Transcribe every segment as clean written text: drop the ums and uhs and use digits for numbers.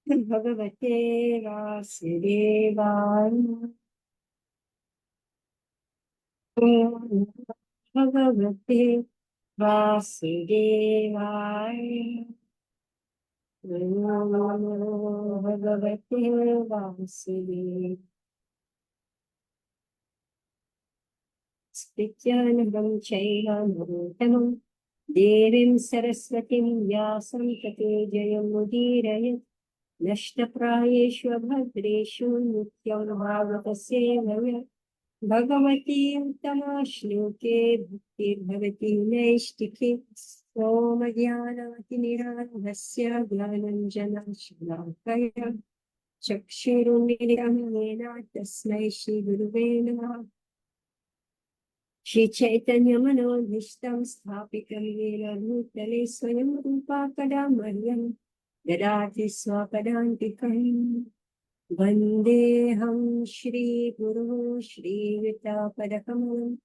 भगवते वासुदेवाय। ॐ भगवते वासुदेवाय। ॐ भगवते वासुदेवाय। स्थित्यानन्दं चैव नरोत्तमं देवीं सरस्वतीं व्यासं ततो जयमुदीरयत्। नष्टप्रायेषु भद्रेषु नित्यं भागवतसेवया भगवती उत्तमा श्लोके भक्तिर्भवति नैष्टिके। सोमज्ञानातिनिराधस्य ज्ञानञ्जनशलाकया चक्षुरुन्मीलितं येन तस्मै श्रीगुरुवे नमः। श्रीचैतन्यमनोभीष्टं स्थापितं येन भूतले स्वयं रूपा कदा मह्यं ददाति स्वपदान्तिकम्। वन्देऽहं श्रीगुरुं श्रीयुतापदकमलं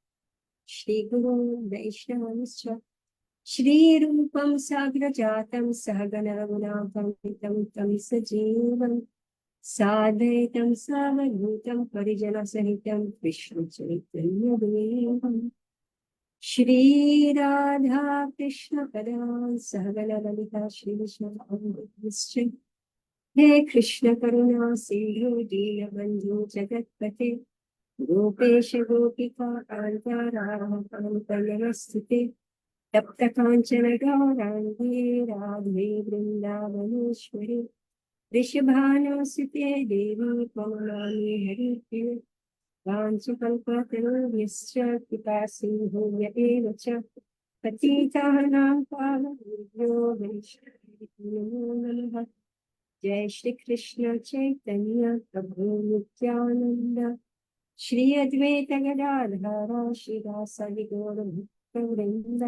श्रीगुरुं वैष्णवंश्च श्रीरूपं साग्रजातं सहगणरघुनाथं तं सजीवं साद्वैतं सावधूतं परिजनसहितं कृष्णचैतन्यदेवं श्रीराधा कृष्णपदां सहगणललिता श्रीविष्णुश्च। हे कृष्ण करुणा सिंधु दीनबंधु जगत्पते गोपेश गोपिका कांता रामकांत नमस्ते। तप्त कांचन गौरांगे राधे वृंदावनेश्वरी वृषभानुसुते देवी प्रणमामि हरिप्रिये। वाञ्छकल्पतरुभ्यश्च कृपा सिन्धुभ्य च पतितानां पावनेभ्यो वैष्णवेभ्यो नमो नमः। जय श्री कृष्ण चैतन्य प्रभु नित्यानंद श्री अद्वैत गदाधर श्रीवासादि गौर भक्तवृंद।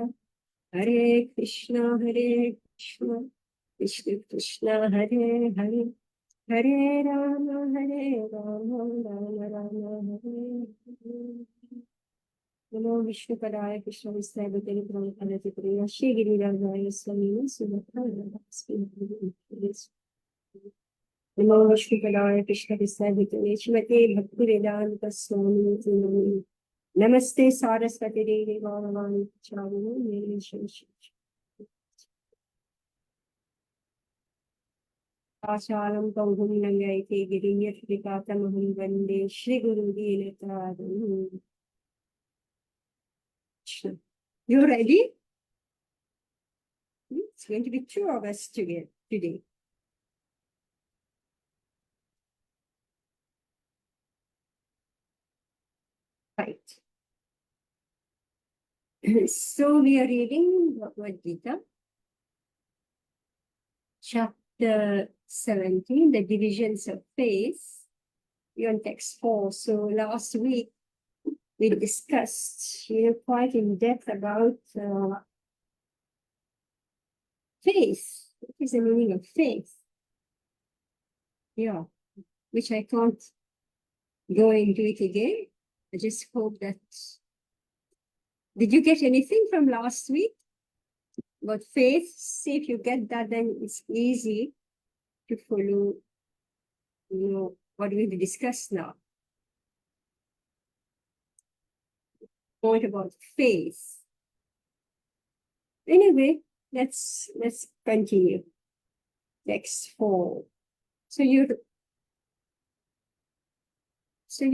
हरे कृष्ण कृष्ण कृष्ण हरे हरे हरे राम राम राम हरे हरे। नमो विष्णुपदाय कृष्ण विष्णु प्रिय श्री गिरिराजाय स्वामी सुभद्रा। नमो विष्णुपदाय कृष्ण विष्णु श्रीमते भक्तिवेदांत स्वामी नमः। नमस्ते सारस्वती देवी गौरवाणी प्रचारिणे मेरे आचार्यं पौंहुं नंगयते गिरियत्रिकातमहं वन्दे श्रीगुरुदीनतारिणम्। You ready? It's going to be 2 of us today. Right. So we are reading Bhagavad Gita, chapter 17, the divisions of faith. We're on text 4. So last week we discussed quite in depth about faith. What is the meaning of faith? Yeah, which I can't go into it again. I just hope that. Did you get anything from last week about faith? See if you get that, then it's easy to follow, what we discuss now. Point about faith. Anyway, let's continue. Text 4. So you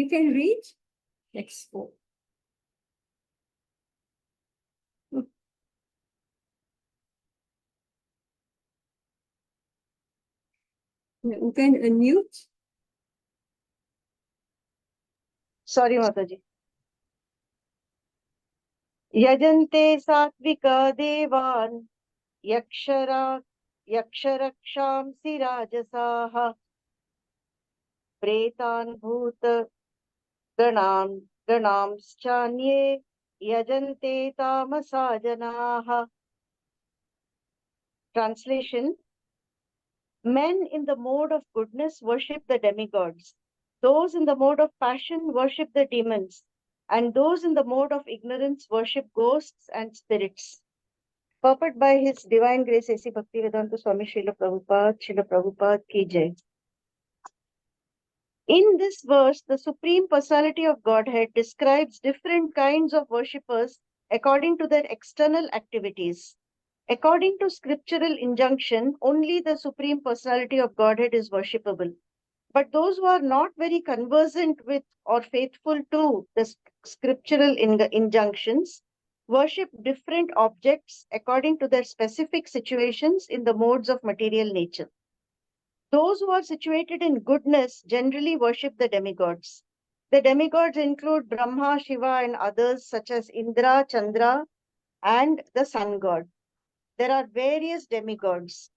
can read text 4. You can unmute. Sorry, Mataji. यजन्ते सात्विक देवान् यक्षरक्षांसि राजसाः प्रेतान् गणांश्चान्ये यजन्ते तामसा जनाः. Translation: Men in the mode of goodness worship the demigods. Those in the mode of passion worship the demons. And those in the mode of ignorance worship ghosts and spirits. Purport by His Divine Grace A.C. Bhaktivedanta Swami Srila Prabhupada Ki Jai. In this verse, the Supreme Personality of Godhead describes different kinds of worshippers according to their external activities. According to scriptural injunction, only the Supreme Personality of Godhead is worshipable. But those who are not very conversant with or faithful to the scriptural injunctions worship different objects according to their specific situations in the modes of material nature. Those who are situated in goodness generally worship the demigods. The demigods include Brahma, Shiva, and others such as Indra, Chandra, and the sun god. There are various demigods.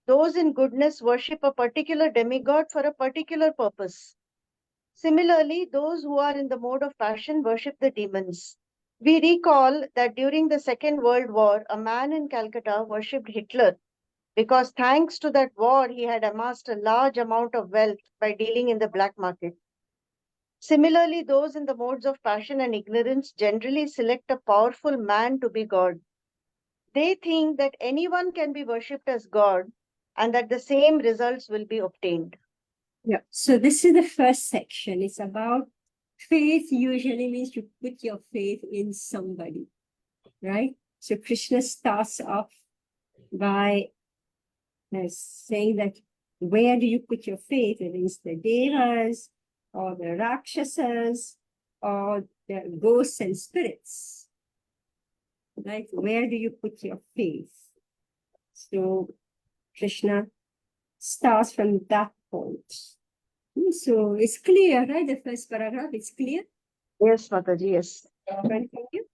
Those in goodness worship a particular demigod for a particular purpose. Similarly, those who are in the mode of passion worship the demons. We recall that during the Second World War, a man in Calcutta worshipped Hitler because thanks to that war, he had amassed a large amount of wealth by dealing in the black market. Similarly, those in the modes of passion and ignorance generally select a powerful man to be God. They think that anyone can be worshipped as God and that the same results will be obtained. Yeah. So this is the first section. It's about faith usually means you put your faith in somebody, right? So Krishna starts off by saying that where do you put your faith? Whether it's the devas or the rakshasas or the ghosts and spirits, right? Where do you put your faith? So Krishna starts from that point. So it's clear, right? The first paragraph, it's clear. Yes, Mataji, yes. Continue.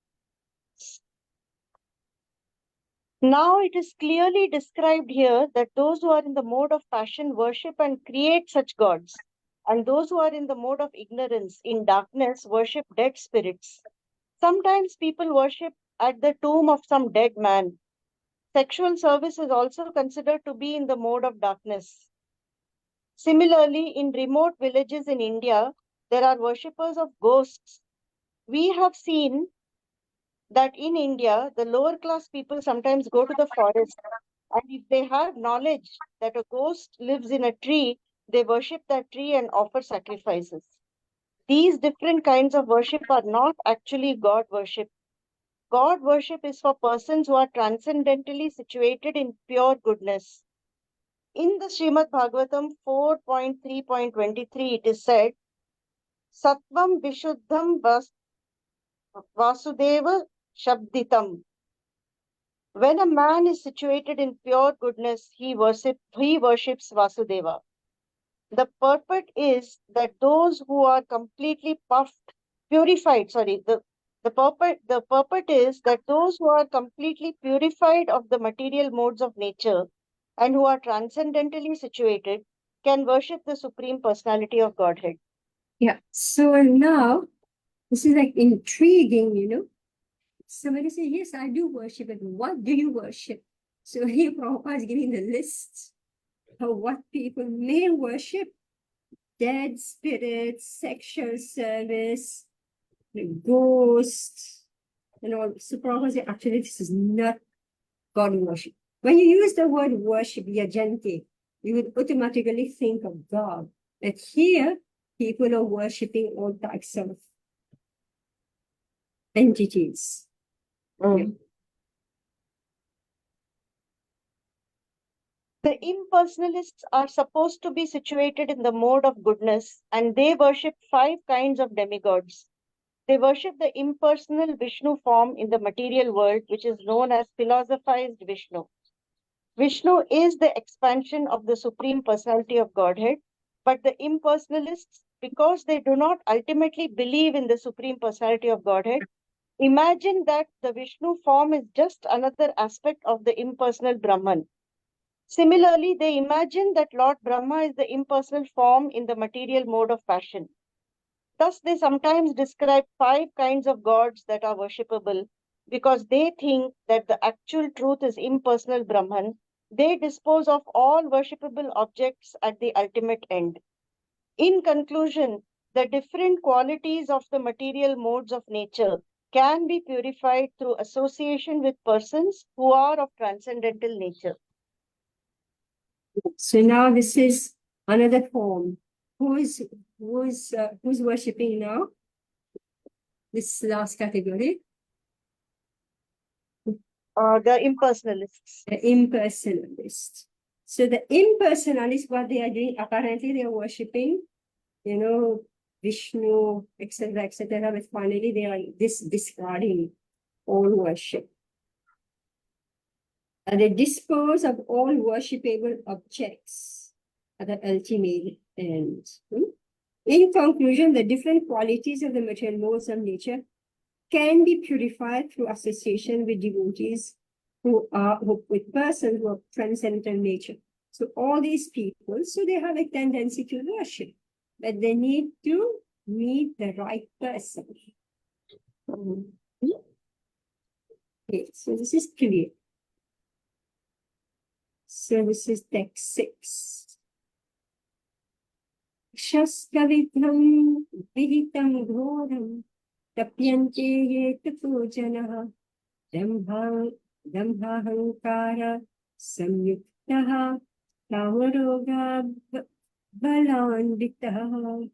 Now it is clearly described here that those who are in the mode of passion worship and create such gods, and those who are in the mode of ignorance, in darkness, worship dead spirits. Sometimes people worship at the tomb of some dead man. Sexual service is also considered to be in the mode of darkness. Similarly, in remote villages in India, there are worshippers of ghosts. We have seen that in India, the lower class people sometimes go to the forest, and if they have knowledge that a ghost lives in a tree, they worship that tree and offer sacrifices. These different kinds of worship are not actually God worship. God worship is for persons who are transcendentally situated in pure goodness. In the Srimad Bhagavatam 4.3.23, it is said, Sattvam Vishuddham Vasudeva Shabditam. When a man is situated in pure goodness, he worships Vasudeva. The purport is that those who are completely purified is that those who are completely purified of the material modes of nature and who are transcendentally situated can worship the Supreme Personality of Godhead. Yeah. So now, this is like intriguing, Somebody says, yes, I do worship, but what do you worship? So here Prabhupada is giving the list of what people may worship: dead spirits, sexual service, the ghost, and all. So Prabhupada says, actually, this is not God worship. When you use the word worship, yajante, you would automatically think of God. But here, people are worshiping all types of entities. The impersonalists are supposed to be situated in the mode of goodness, and they worship 5 kinds of demigods. They worship the impersonal Vishnu form in the material world, which is known as philosophized Vishnu. Vishnu is the expansion of the Supreme Personality of Godhead, but the impersonalists, because they do not ultimately believe in the Supreme Personality of Godhead, imagine that the Vishnu form is just another aspect of the impersonal Brahman. Similarly, they imagine that Lord Brahma is the impersonal form in the material mode of passion. Thus, they sometimes describe 5 kinds of gods that are worshipable because they think that the actual truth is impersonal Brahman. They dispose of all worshipable objects at the ultimate end. In conclusion, the different qualities of the material modes of nature can be purified through association with persons who are of transcendental nature. So now this is another form. Who's worshipping now? This last category, The impersonalists. the impersonalists. So the impersonalists, what they are doing, apparently they are worshipping, Vishnu, etc., etc. But finally they are discarding all worship. And they dispose of all worshipable objects at the ultimate end. In conclusion, the different qualities of the material laws of nature can be purified through association with devotees with persons who are transcendental nature. So all these people, so they have a tendency to worship, but they need to meet the right person. Okay, so this is clear. So this is text 6. Shaskavitam vihitam ghoram tapyante ye tapujanaha dambhahankara samyuktaha kamaroga balanvitaha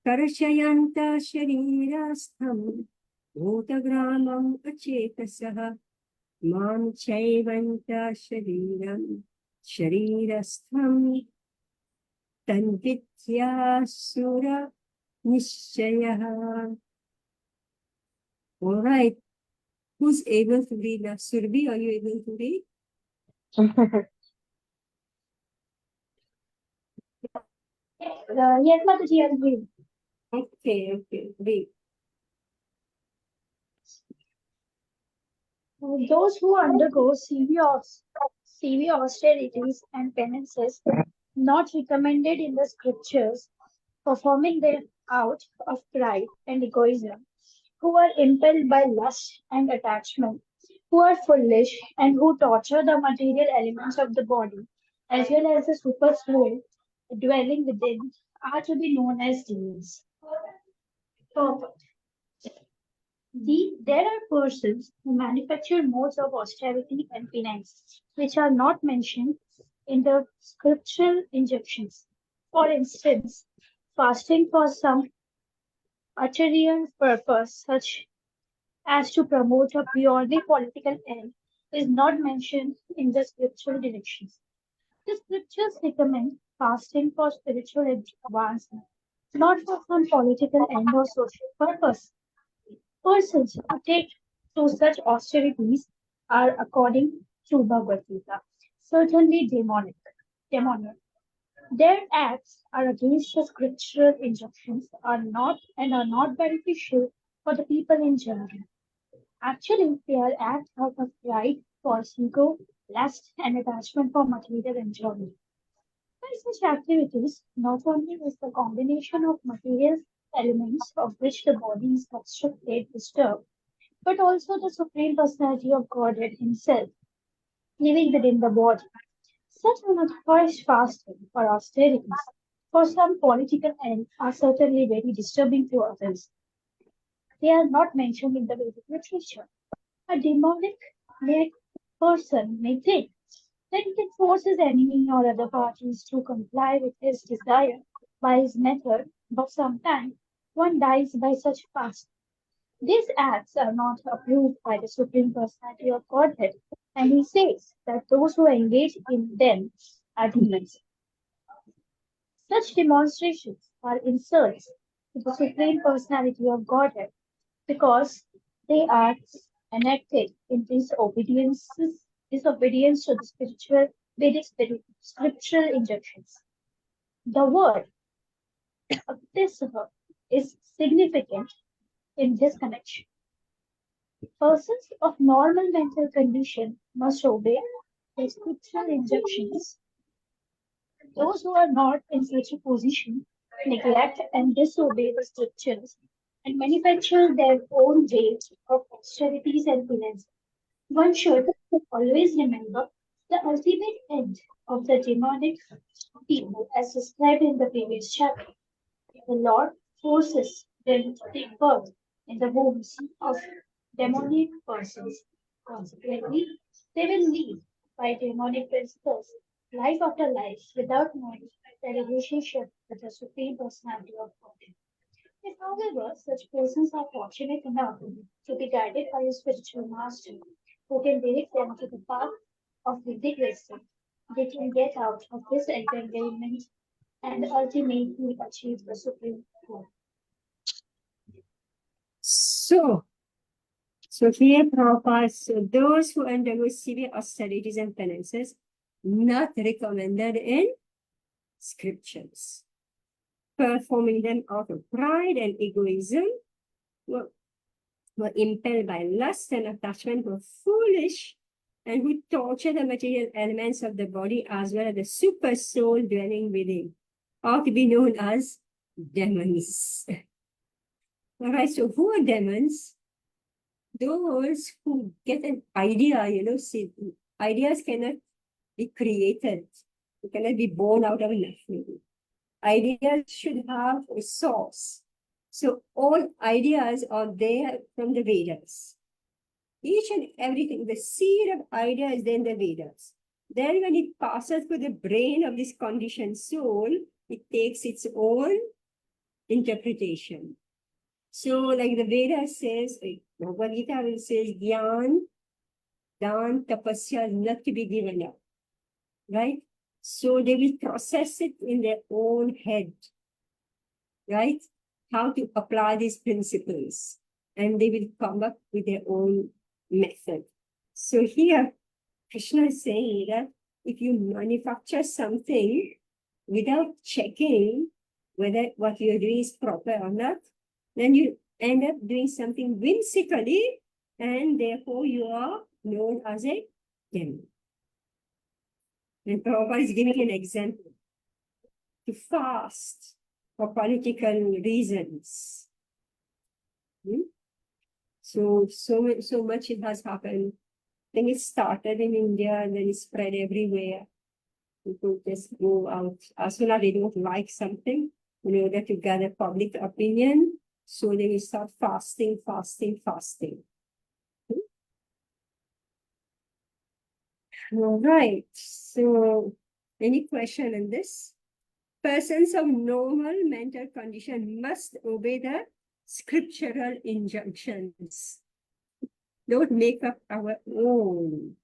karshayanta sharirastham bhutagramam achetasaha mam chaivanta sharirastham tanvityasura nishayaha. All right. Who's able to read now? Surbi, are you able to read? Yes, Mataji, I'll read. Okay, read. Those who undergo severe austerities and penances not recommended in the scriptures, performing them out of pride and egoism, who are impelled by lust and attachment, who are foolish and who torture the material elements of the body, as well as the super soul dwelling within, are to be known as demons. Purport. There are persons who manufacture modes of austerity and penance which are not mentioned in the scriptural injunctions. For instance, fasting for some ulterior purpose, such as to promote a purely political end, is not mentioned in the scriptural directions. The scriptures recommend fasting for spiritual advancement, not for some political end or social purpose. Persons who take to such austerities are, according to Bhagavad Gita, certainly demonic. Their acts are against the scriptural injunctions, are not beneficial for the people in general. Actually, they are acts out of pride, false ego, lust, and attachment for material enjoyment. By such activities, not only is the combination of material elements of which the body is constructed disturbed, but also the Supreme Personality of Godhead Himself living within the body. Such unauthorized fasting or austerities for some political end are certainly very disturbing to others. They are not mentioned in the Vedic literature. A demonic may person may think that he can force his enemy or other parties to comply with his desire by his method, but sometimes one dies by such fast. These acts are not approved by the Supreme Personality of Godhead, and he says that those who engage in them are demons. Such demonstrations are insults to the Supreme Personality of Godhead because they are enacted in disobedience to the Vedic scriptural injunctions. The word Aptisava is significant in this connection. Persons of normal mental condition must obey the scriptural injunctions. Those who are not in such a position neglect and disobey the scriptures and manufacture their own ways of austerities and penance. One should always remember the ultimate end of the demonic people as described in the previous chapter. The Lord forces them to take birth in the wombs of demonic persons. Consequently, they will live by demonic principles, life after life, without knowing their relationship with the Supreme Personality of God. If, however, such persons are fortunate enough to be guided by a spiritual master who can direct them to the path of Vedic wisdom, they can get out of this entanglement and ultimately achieve the supreme goal. So, here Prabhupada, so those who undergo severe austerities and penances, not recommended in scriptures. Performing them out of pride and egoism were impelled by lust and attachment were foolish and who torture the material elements of the body as well as the super soul dwelling within, are to be known as demons. All right, so who are demons? Those who get an idea, see, ideas cannot be created. It cannot be born out of nothing. Ideas should have a source. So all ideas are there from the Vedas. Each and everything, the seed of idea is there in the Vedas. Then when it passes through the brain of this conditioned soul, it takes its own interpretation. So like the Veda says, Bhagavad Gita will say, Gyan, Dan, Tapasya is not to be given up. Right? So they will process it in their own head. Right? How to apply these principles. And they will come up with their own method. So here, Krishna is saying that if you manufacture something without checking whether what you're doing is proper or not, then you end up doing something whimsically, and therefore you are known as a demon. And Prabhupada is giving an example. To fast for political reasons. So much it has happened. Then it started in India and then it spread everywhere. People just go out. As soon as they don't like something, in order to gather public opinion, so they will start fasting. All right. So, any question on this? Persons of normal mental condition must obey the scriptural injunctions. Don't make up our own.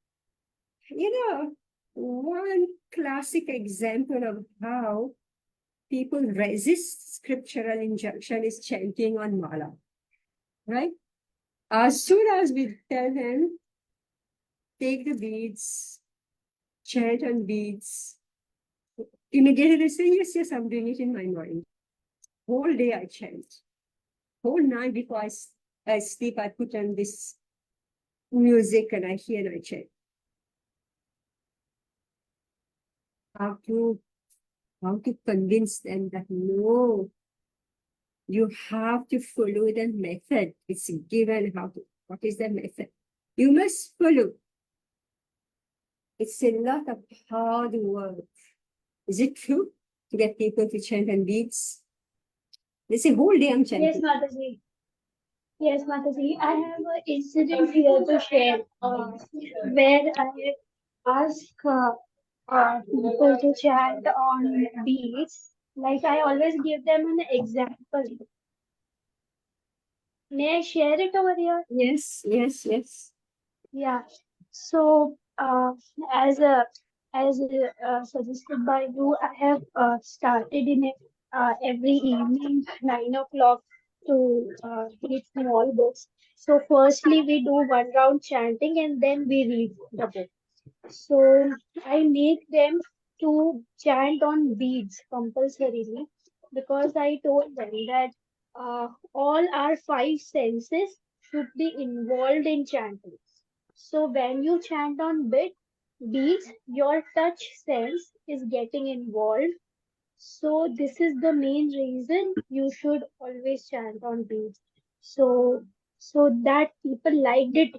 One classic example of how people resist scriptural injunction is chanting on mala. Right? As soon as we tell them, take the beads, chant on beads, immediately they say, yes, I'm doing it in my mind. Whole day I chant. Whole night before I sleep, I put on this music and I hear and I chant. How to convince them that no, you have to follow the method. It's given what is the method? You must follow. It's a lot of hard work. Is it true to get people to chant on beats? They say whole day I'm chanting. Yes, Mataji. Yes, Mataji. I have an incident here to share where I ask people to chant on beats. Like I always give them an example. May I share it over here? Yes. Yeah. So, as suggested by you, I have started in it every evening 9 o'clock to read small books. So, firstly, we do one round chanting and then we read the book. So, I make them to chant on beads compulsorily because I told them that all our five senses should be involved in chanting. So when you chant on beats, your touch sense is getting involved. So this is the main reason you should always chant on beats. So that people liked it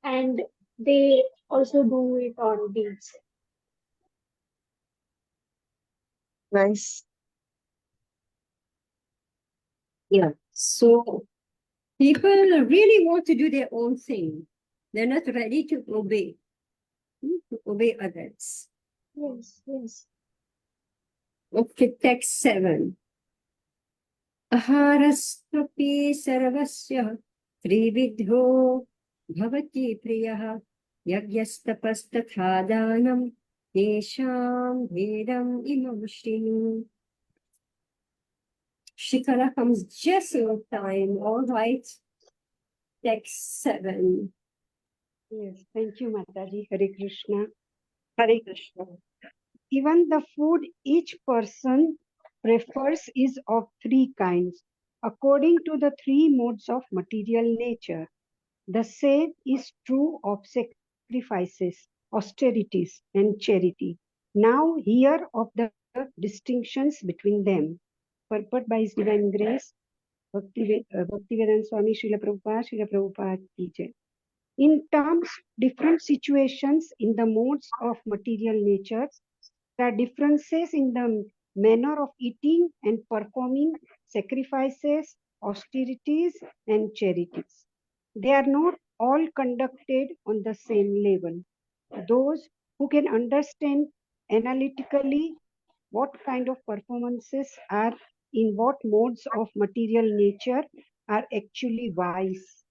and they also do it on beats. Nice. Yeah. So People really want to do their own thing. They're not ready to obey, to obey others. Yes, yes. Okay, text 7. Aharasthapi sarvasya trividho bhavati priyah yagyastapastatha danam yesham vedam imam shrinu. Shikara comes just in time. All right. Text 7. Yes, thank you, Mataji. Hare Krishna. Hare Krishna. Even the food each person prefers is of three kinds, according to the three modes of material nature. The same is true of sacrifices, austerities, and charity. Now, hear of the distinctions between them. Purport by His Divine Grace, Bhaktivedanta Swami Srila Prabhupada Ki Jai. In terms, different situations in the modes of material nature, there are differences in the manner of eating and performing sacrifices, austerities, and charities. They are not all conducted on the same level. Those who can understand analytically what kind of performances are in what modes of material nature are actually wise.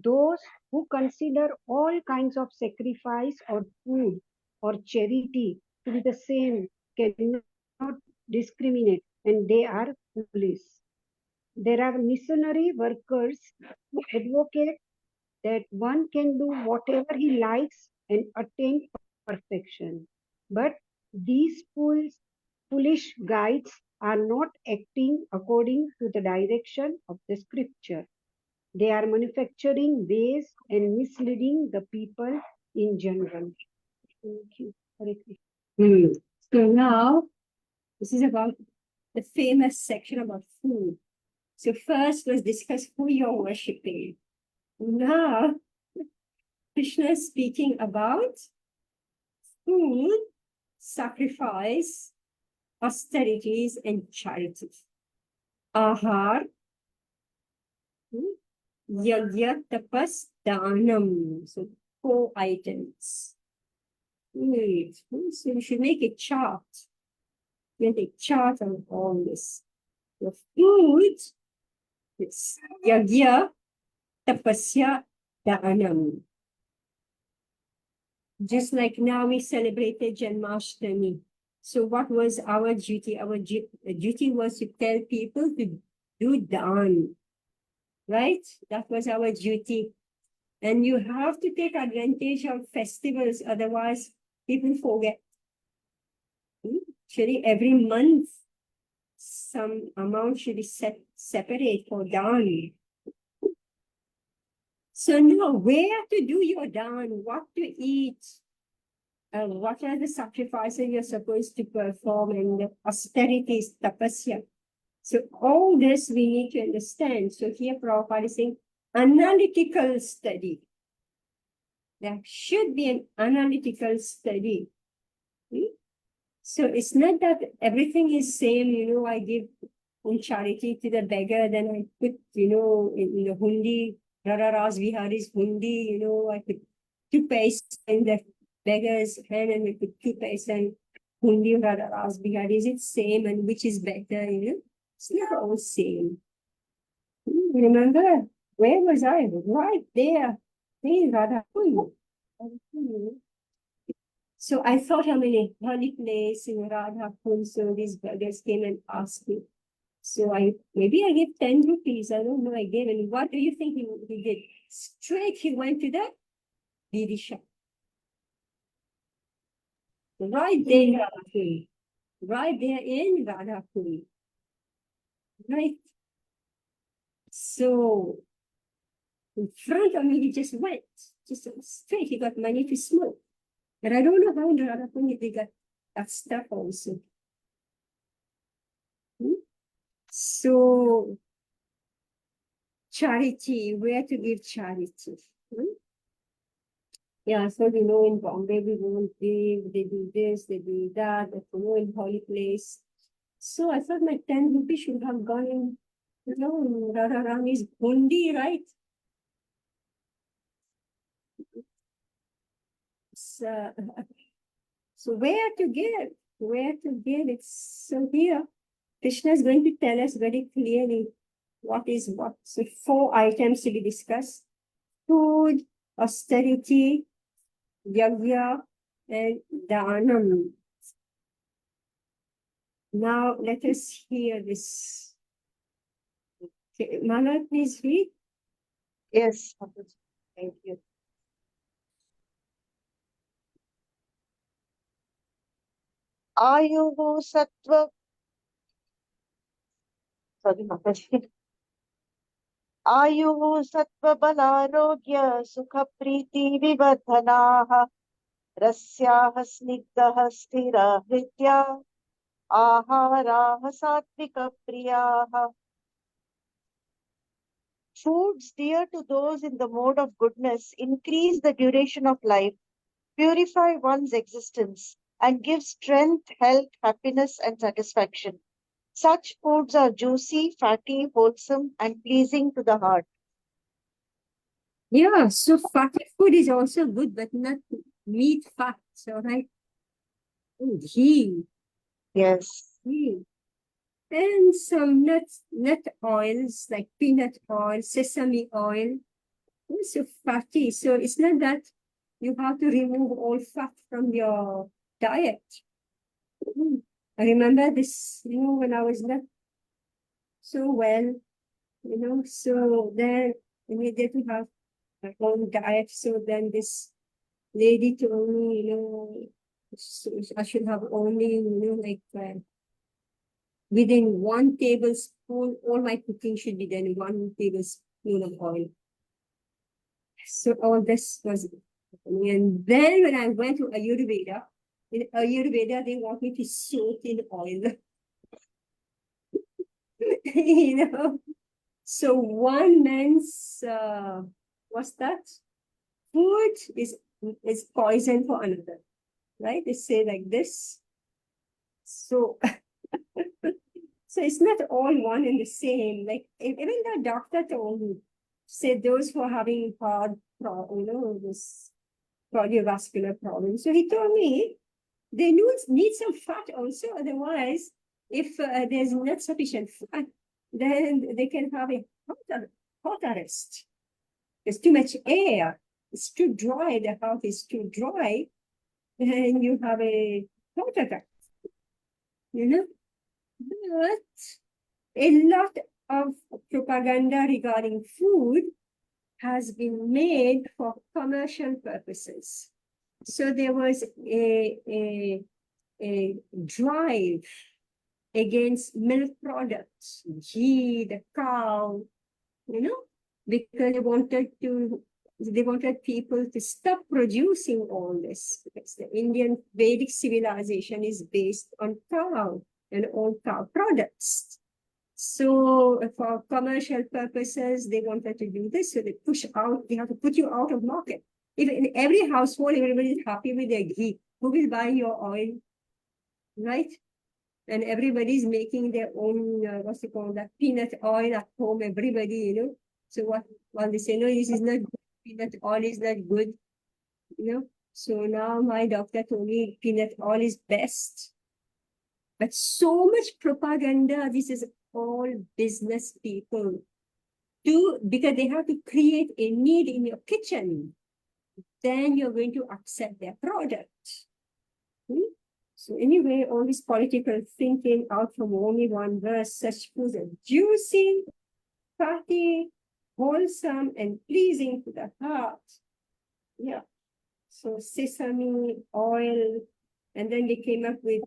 Those who consider all kinds of sacrifice or food or charity to be the same cannot discriminate, and they are foolish. There are missionary workers who advocate that one can do whatever he likes and attain perfection. But these foolish guides are not acting according to the direction of the scripture. They are manufacturing ways and misleading the people in general. Thank you. Hare Krishna. So now, this is about the famous section about food. So first, let's discuss who you're worshipping. Now, Krishna is speaking about food, sacrifice, austerities, and charity. Ahar, yagya, tapas, danam. So 4 items. Wait, so you should make a chart. Make a chart of all this. Your food, it's yagya, tapasya, danam. Just like now we celebrated Janmashtami. So what was our duty? Our duty was to tell people to do dan, right? That was our duty. And you have to take advantage of festivals, otherwise people forget. Actually, every month, some amount should be separate for dan. So now, where to do your dan, what to eat, what are the sacrifices you're supposed to perform, and the austerities, tapasya. So all this we need to understand. So here Prabhupada is saying analytical study. There should be an analytical study. So it's not that everything is same, I give in charity to the beggar, then I put, in the hundi, Rararas Vihari's hundi, I put 2 paise in the beggar's hand and we put 2 paise and hundi of Rararas Vihari. Is it same and which is better, It's not all same. Remember, where was I? Right there. Hey, Radha Kund. So I thought I'm in a holy place in Radha Kund, so these beggars came and asked me. So maybe I gave 10 rupees. I don't know. I gave, and what do you think he did? Straight he went to the Didi shop. Right there in Radhakund. Right there in Radhakund. Right. So in front of me, he just went. Just straight. He got money to smoke. But I don't know how in Radhakund they got that stuff also. So, charity, where to give charity? Yeah, so in Bombay, we won't give, they do this, they do that, in holy place. So I thought my 10 rupees should have gone in No, Radharani is bundi, right? So, so where to get? Where to get it? So here, Krishna is going to tell us very clearly what is what. So 4 items to be discussed: food, austerity, yagya, and dhanam. Now let us hear this. Okay, Mala, please read. Yes, Mataji. Thank you. Ayuhu sattva. Sorry, Mataji. Ayuhu sattva balarogya sukha priti vivardhanaha rasyaha snigdaha sthira hritya aharaha satvika priyaha. Foods dear to those in the mode of goodness increase the duration of life, purify one's existence, and give strength, health, happiness, and satisfaction. Such foods are juicy, fatty, wholesome, and pleasing to the heart. Yeah, so fatty food is also good, but not meat fats, all right? Ghee, Yes. ghee. And some nut oils like peanut oil, sesame oil, also fatty. So it's not that you have to remove all fat from your diet. I remember this, when I was not so well, so then I needed to have my own diet. So then this lady told me, so I should have only, within 1 tablespoon, all my cooking should be done in 1 tablespoon of oil. So all this was happening. And then when I went to Ayurveda, in Ayurveda, they want me to soak in oil. So one man's, what's that? Food is poison for another, right? They say like this. So, so it's not all one and the same. Like even the doctor told me, said those who are having this cardiovascular problems. So he told me they need some fat also. Otherwise, if there's not sufficient fat, then they can have a heart arrest. There's too much air. It's too dry. The heart is too dry. And you have a heart attack. But a lot of propaganda regarding food has been made for commercial purposes. So there was a drive against milk products, ghee, the cow, because they wanted people to stop producing all this, because the Indian Vedic civilization is based on cow and all cow products. So for commercial purposes, they wanted to do this. So they have to put you out of market. If in every household, everybody is happy with their ghee, who will buy your oil, right? And everybody's making their own, that peanut oil at home, everybody, So while they say, no, this is not good, peanut oil is not good, So now my doctor told me peanut oil is best. But so much propaganda, this is all business people do, because they have to create a need in your kitchen. Then you're going to accept their product. So anyway, all this political thinking out from only one verse, such foods are juicy, fatty, wholesome, and pleasing to the heart. Yeah. So sesame oil, and then they came up with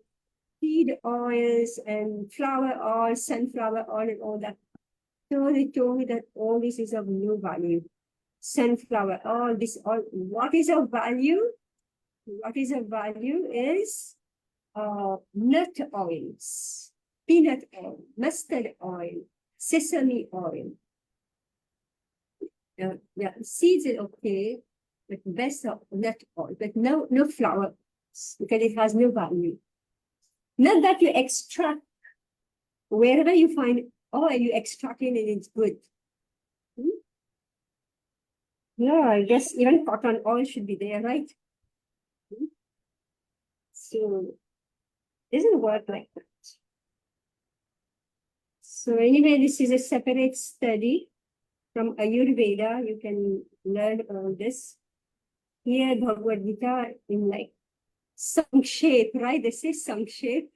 seed oils and flower oil, sunflower oil, and all that. So they told me that all this is of no value. Sunflower oil, what is of value? What is of value is nut oils, peanut oil, mustard oil, sesame oil. Yeah, seeds are okay, but best of nut oil, but no flour, because it has no value. Not that you extract, wherever you find Oh, you extract it and it's good. No, I guess even cotton oil should be there, right? So it doesn't work like that. So anyway, this is a separate study from Ayurveda. You can learn all this. Here, Bhagavad Gita in like Sankshep, right? They say Sankshep.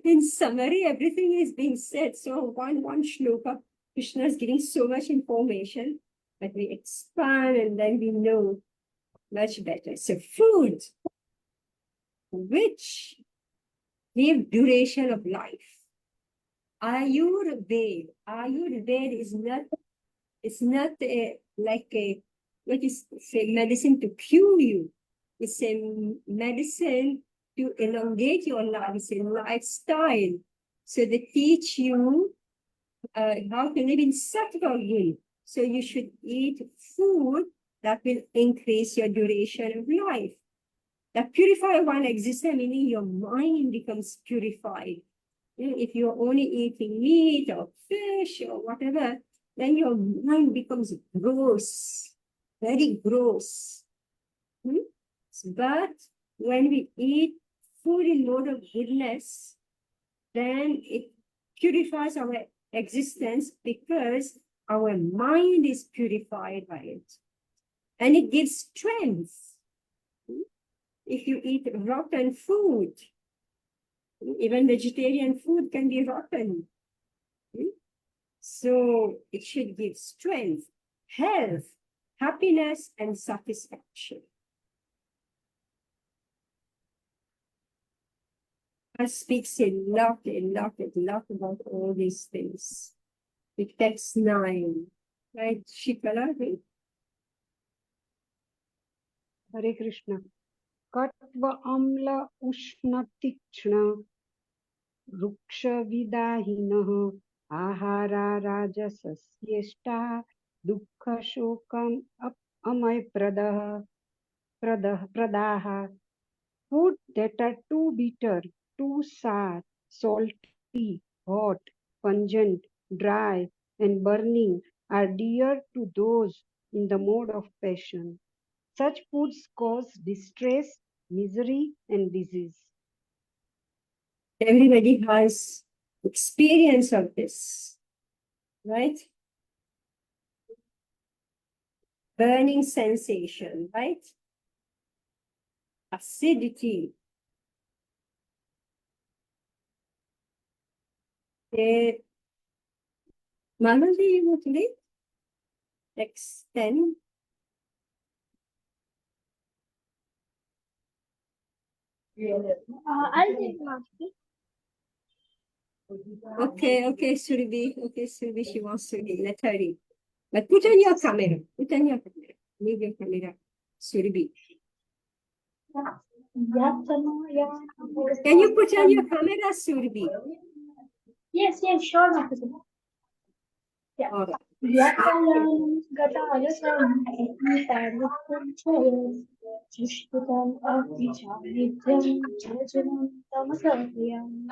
In summary, everything is being said. So one shloka, Krishna is giving so much information, but we expand and then we know much better. So food, which give duration of life. Ayurveda is not, it's not like a, what is say, medicine to cure you. It's a medicine to elongate your life. It's a lifestyle. So they teach you how to live in sattva guna. So you should eat food that will increase your duration of life. The purified one exists, meaning your mind becomes purified. If you're only eating meat or fish or whatever, then your mind becomes gross, very gross. But when we eat food in mode of goodness, then it purifies our existence because our mind is purified by it. And it gives strength. If you eat rotten food, even vegetarian food can be rotten. So it should give strength, health, happiness, and satisfaction. God speaks a lot about all these things. The text 9, right? Shikala, Hare Krishna. Katva amla ushna tikshna ruksha vidahinaha ahara rajasasyeshta dukkha shokam amay pradaha. Food that are too bitter, too sour, salty, hot, pungent, dry, and burning are dear to those in the mode of passion. Such foods cause distress, misery, and disease. everybody has experience of this, right? Burning sensation, right? Acidity. Manali, you want to read? Text 10. I'll take Masti. Okay, Surbi, she wants to read. Let her read. But put on your camera. Put on your camera. Leave your camera. Surbi. Can you put on your camera, Surbi? Yes, sure, Masti. Yeah. All right. Yatalam Gatalasam Chishputam Avichanityam Chajanam Tamasaviyam.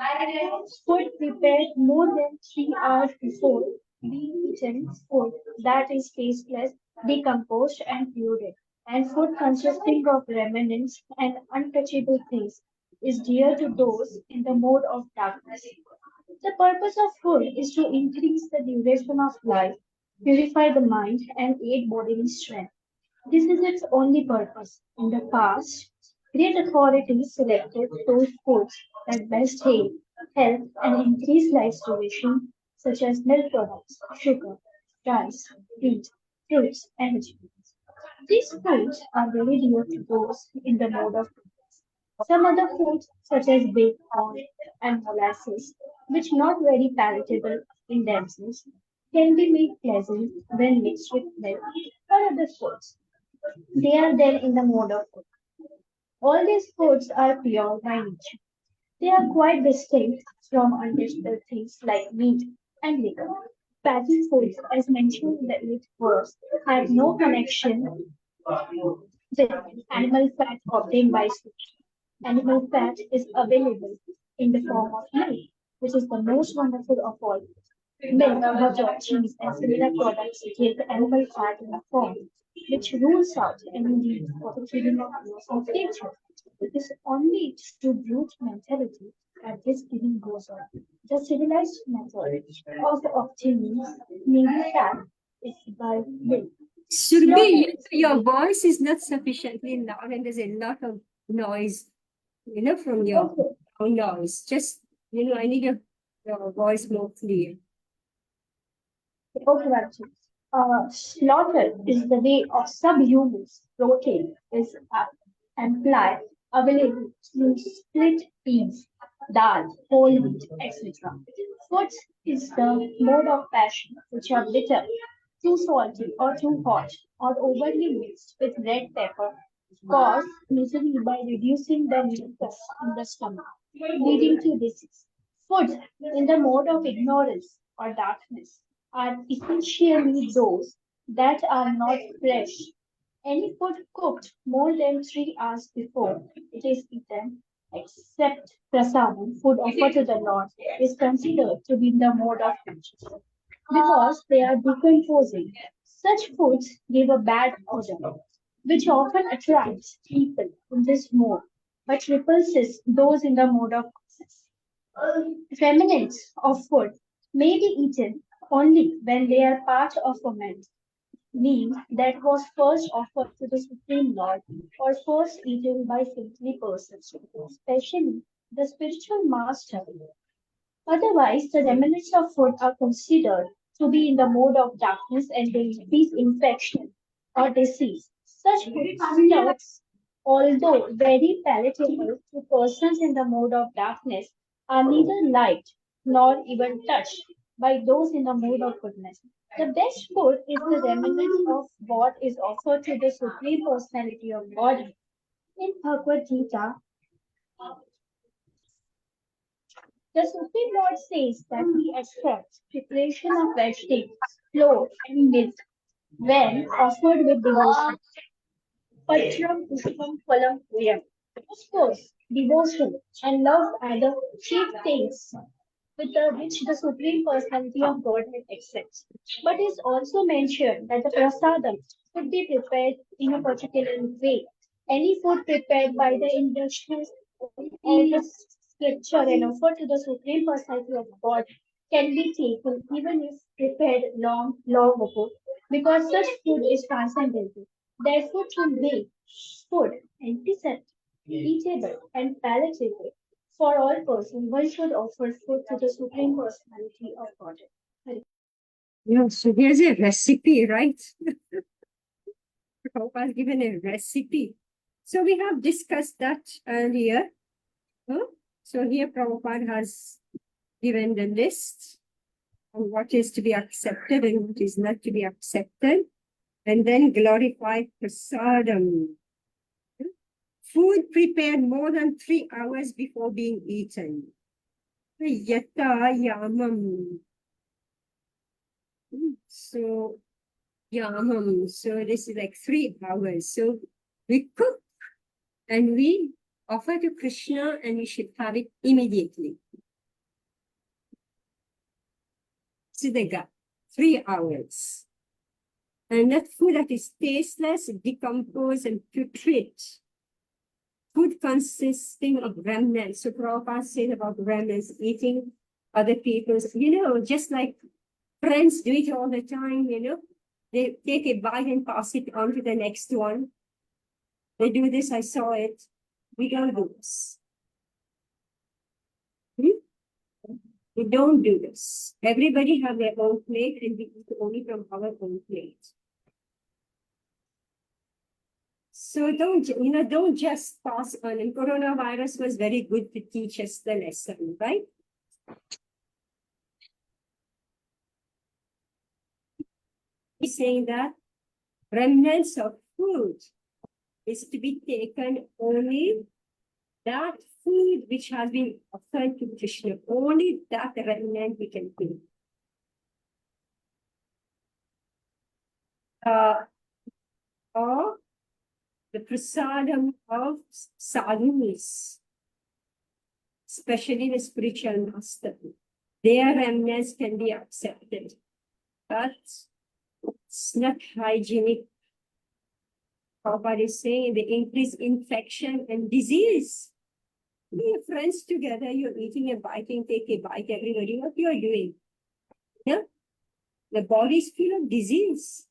Food prepared more than 3 hours before being eaten, food that is tasteless, decomposed, and polluted, and food consisting of remnants and untouchable things is dear to those in the mode of darkness. The purpose of food is to increase the duration of life, purify the mind, and aid bodily strength. This is its only purpose. In the past, great authorities selected those foods that best aid health and increase life duration, such as milk products, sugar, rice, wheat, fruits, and vegetables. These foods are very dear to those in the mode of goodness. Some other foods, such as baked corn and molasses, which not very palatable in themselves, can be made pleasant when mixed with milk or other foods. They are then in the mode of good. All these foods are pure by nature. They are quite distinct from untouchable things like meat and liquor. Fatty foods, as mentioned in the 8th verse, have no connection with animal fat obtained by switch. Animal fat is available in the form of milk, which is the most wonderful of all. Milk, butter, cheese, and similar products give animal fat in a form which rules out any need for the killing of innocent nature. It is only through brute mentality that this killing goes on. The civilized method of obtaining needy fat is by milk. Surbi, your voice is not sufficiently loud and there's a lot of noise, from your Okay. own noise. Just, I need your voice more clear. Okay, Raji. Slaughter is the way of subhumans. Protein is implied available through split peas, dal, whole wheat, etc. Food is the mode of passion, which are bitter, too salty or too hot, or overly mixed with red pepper, cause misery by reducing the mucus in the stomach, leading to disease. Food in the mode of ignorance or darkness are essentially those that are not fresh. Any food cooked more than 3 hours before it is eaten, except prasadam, food offered to the Lord, is considered to be in the mode of vegetable because they are decomposing. Such foods give a bad odor, which often attracts people in this mode, but repulses those in the mode of process. Remnants of food may be eaten only when they are part of a meal that was first offered to the Supreme Lord or first eaten by saintly persons, especially the spiritual master. Otherwise, the remnants of food are considered to be in the mode of darkness and they increase infection or disease. Such foodstuffs, although very palatable to persons in the mode of darkness, are neither liked nor even touched by those in the mode of goodness. The best food is the remnant of what is offered to the Supreme Personality of God. In Bhagavad Gita, the Supreme Lord says that he accepts preparation of vegetables, flour, and milk when offered with devotion. Patram Pushpam Phalam Priyam. Of course, devotion and love are the chief things with which the Supreme Personality of Godhead accepts. But it is also mentioned that the prasadam should be prepared in a particular way. Any food prepared by the industrious and the scripture and offered to the Supreme Personality of God can be taken even if prepared long ago, because such food is transcendental. Therefore, to make food antiseptic, eatable, and palatable for all persons, one should offer food to the Supreme Personality of God. Yeah, so here's a recipe, right? Prabhupada has given a recipe. So we have discussed that earlier. Huh? So here Prabhupada has given the list of what is to be accepted and what is not to be accepted. And then glorified prasadam. Food prepared more than 3 hours before being eaten. Yata yamam. So, yamam. So this is like 3 hours. So we cook and we offer to Krishna and we should have it immediately. Siddhaga, 3 hours. And that food that is tasteless, decomposed, and putrid. Food consisting of remnants. So Prabhupada said about remnants, eating other people's, just like friends do it all the time, They take a bite and pass it on to the next one. They do this, I saw it. We don't do this. We don't do this. Everybody have their own plate and we eat only from our own plate. So don't just pass on. And coronavirus was very good to teach us the lesson, right? He's saying that remnants of food is to be taken only that food which has been offered to Krishna, only that remnant we can take. Or the prasadam of sadhus. especially the spiritual master. Their remnants can be accepted, but it's not hygienic. Prabhupada is saying the increased infection and disease. Be friends together, you're eating and biting, take a bite, everybody, what you're doing? Yeah? The body is full of disease.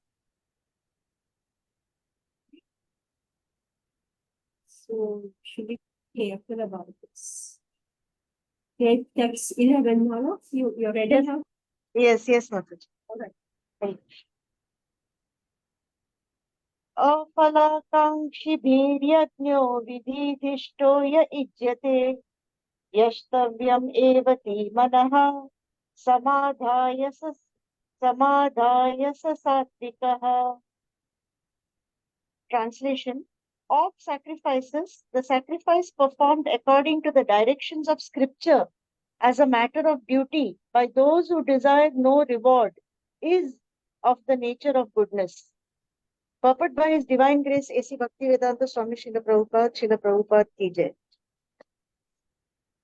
So should be careful about this. Okay, text 11 now. You're ready Yes. now? Yes, yes, Mataji. All right. Right. अफलाकाङ्क्षिभिर्यज्ञो विधिधिष्ठो य इज्यते यष्टव्यम् एव ति मनः समाधाय स सात्विकः. Translation: of sacrifices, the sacrifice performed according to the directions of scripture as a matter of duty by those who desire no reward is of the nature of goodness. Purport by His Divine Grace A.C. Bhaktivedanta Swami Srila Prabhupada ki jai.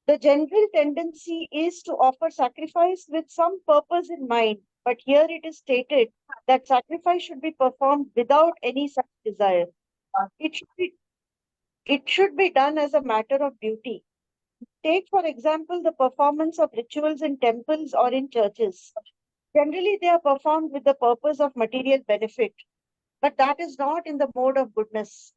The general tendency is to offer sacrifice with some purpose in mind, but here it is stated that sacrifice should be performed without any such desire. It should be done as a matter of duty. Take, for example, the performance of rituals in temples or in churches. Generally, they are performed with the purpose of material benefit, but that is not in the mode of goodness.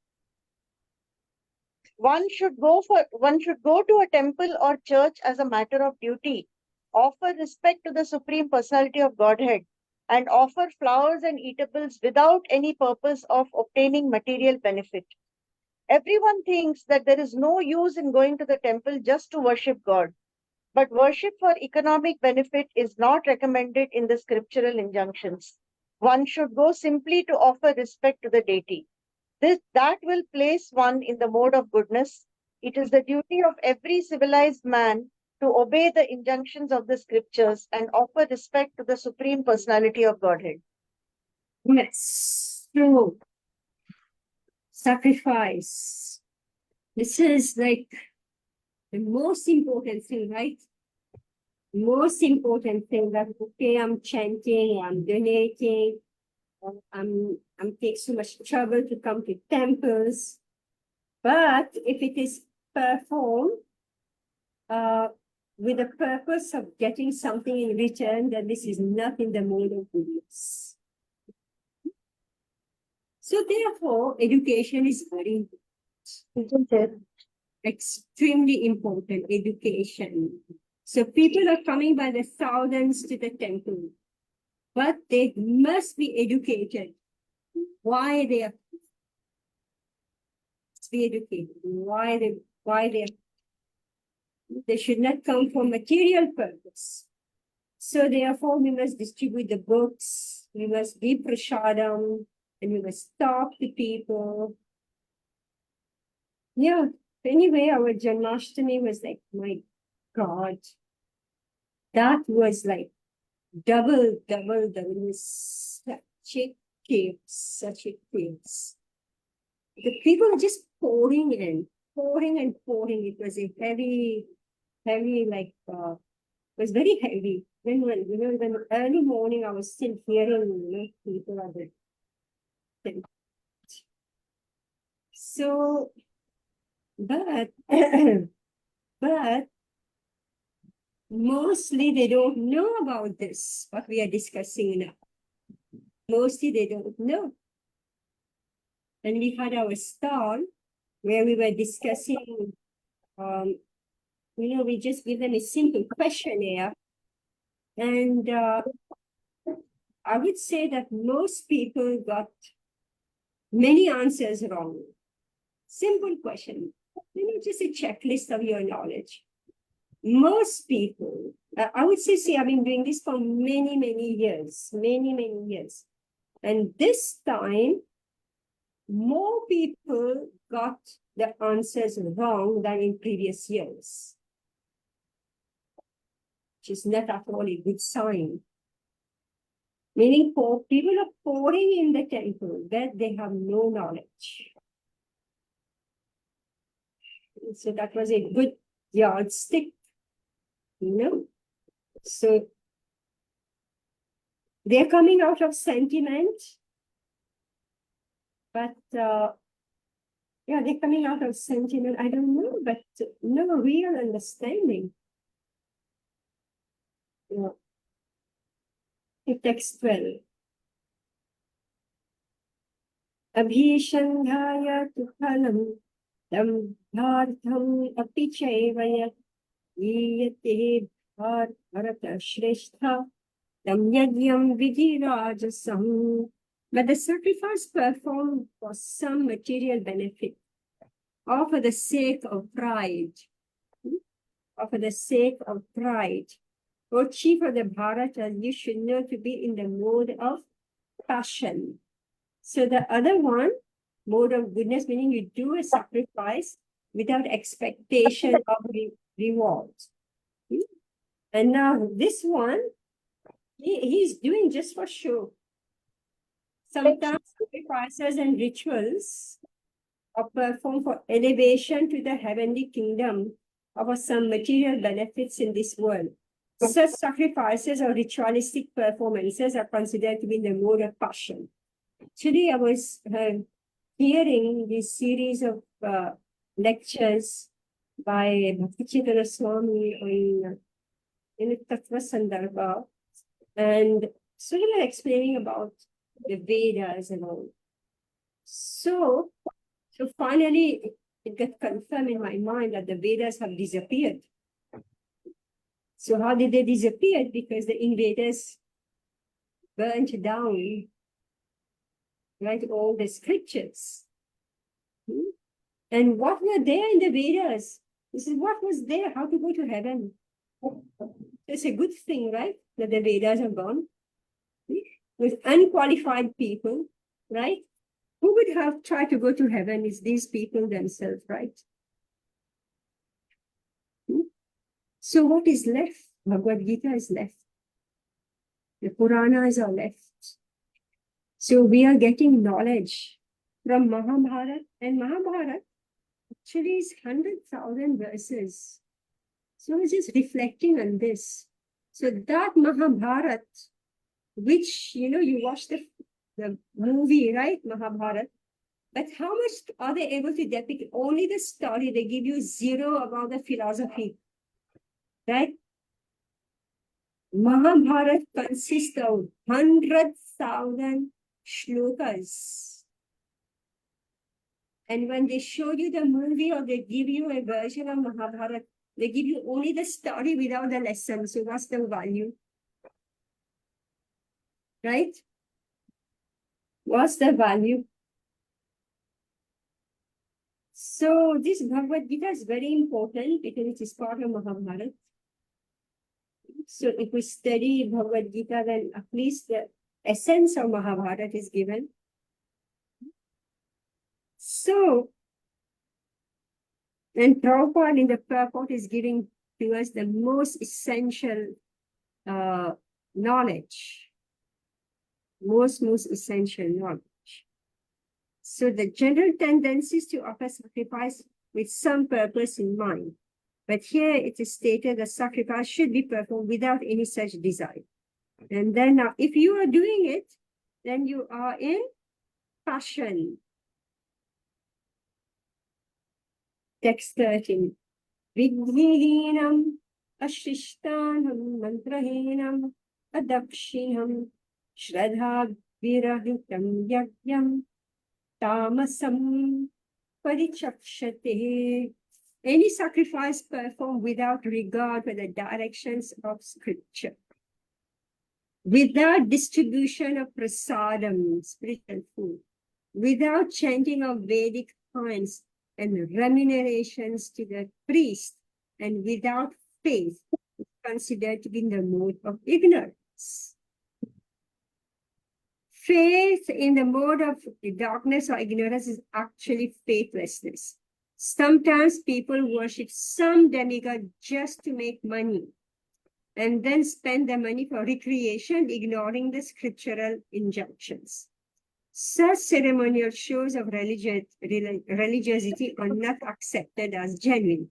One should go to a temple or church as a matter of duty, offer respect to the Supreme Personality of Godhead, and offer flowers and eatables without any purpose of obtaining material benefit. Everyone thinks that there is no use in going to the temple just to worship God, but worship for economic benefit is not recommended in the scriptural injunctions. One should go simply to offer respect to the deity. That will place one in the mode of goodness. It is the duty of every civilized man to obey the injunctions of the scriptures and offer respect to the Supreme Personality of Godhead. Yes, true. Sacrifice. This is like the most important thing, right? Most important thing that, okay, I'm chanting, I'm donating, I'm taking so much trouble to come to temples. But if it is performed with the purpose of getting something in return, then this is not in the mode of goodness. So therefore, education is very important. Extremely important, education. So people are coming by the thousands to the temple, but they must be educated. Why they are be educated? Why they should not come for material purpose. So therefore, we must distribute the books. We must give prasadam, and we must talk to people. Yeah. Anyway, our Janmashtami was like, my God, that was like double, such a chaos. The people are just pouring in, pouring and pouring. It was a heavy, like, it was very heavy. When early morning, I was still hearing, people are there. So, but mostly they don't know about this, what we are discussing now. Mostly they don't know. And we had our stall where we were discussing, we just give them a simple questionnaire. And I would say that most people got many answers wrong. Simple question, just a checklist of your knowledge. Most people, I would say, I've been doing this for many years. And this time, more people got the answers wrong than in previous years, which is not at all a good sign. Meaning, people are pouring in the temple that they have no knowledge. So that was a good yardstick, So they're coming out of sentiment, but yeah, they're coming out of sentiment. I don't know, but no real understanding. Text 12. Abhishanghaya tu phalam tam bhartam api chaiva yat yiyate bharata shrestha tam yagyam vidhirajasam. But the sacrifice performed for some material benefit, or for the sake of pride, or for the sake of pride. O chief of the Bharata, you should know to be in the mode of passion. So the other one, mode of goodness, meaning you do a sacrifice without expectation of reward. And now this one, he's doing just for show. Sometimes sacrifices and rituals are performed for elevation to the heavenly kingdom or for some material benefits in this world. Such sacrifices or ritualistic performances are considered to be in the mode of passion. Today I was hearing this series of lectures by Bhakti Swami in Tattva Sandarbha, and so they were explaining about the Vedas and all. So finally it got confirmed in my mind that the Vedas have disappeared. So how did they disappear? Because the invaders burnt down, right, all the scriptures. And what were there in the Vedas? This is what was there, how to go to heaven. It's a good thing, right, that the Vedas are gone. With unqualified people, right? Who would have tried to go to heaven is these people themselves, right? So what is left? Bhagavad Gita is left. The Puranas are left. So we are getting knowledge from Mahabharata, and Mahabharata actually is 100,000 verses. So we're just reflecting on this. So that Mahabharata, which, you watch the movie, right, Mahabharata, but how much are they able to depict? Only the story, they give you zero about the philosophy, right? Mahabharata consists of 100,000 shlokas. And when they show you the movie or they give you a version of Mahabharata, they give you only the story without the lesson. So what's the value? Right? What's the value? So this Bhagavad Gita is very important because it is part of Mahabharata. So if we study Bhagavad Gita, then at least the essence of Mahabharata is given. So, and Prabhupada in the purport is giving to us the most essential knowledge. Most essential knowledge. So the general tendency is to offer sacrifice with some purpose in mind. But here it is stated that sacrifice should be performed without any such desire. And then now, if you are doing it, then you are in passion. Text 13. Vidhihinam ashishtanam mantrahinam adakshinam shraddha virahitam yagyam tamasam parichakshate. Any sacrifice performed without regard for the directions of scripture, without distribution of prasadam, spiritual food, without chanting of Vedic hymns and remunerations to the priest, and without faith, is considered to be in the mode of ignorance. Faith in the mode of darkness or ignorance is actually faithlessness. Sometimes people worship some demigod just to make money and then spend the money for recreation, ignoring the scriptural injunctions. Such ceremonial shows of religiosity are not accepted as genuine.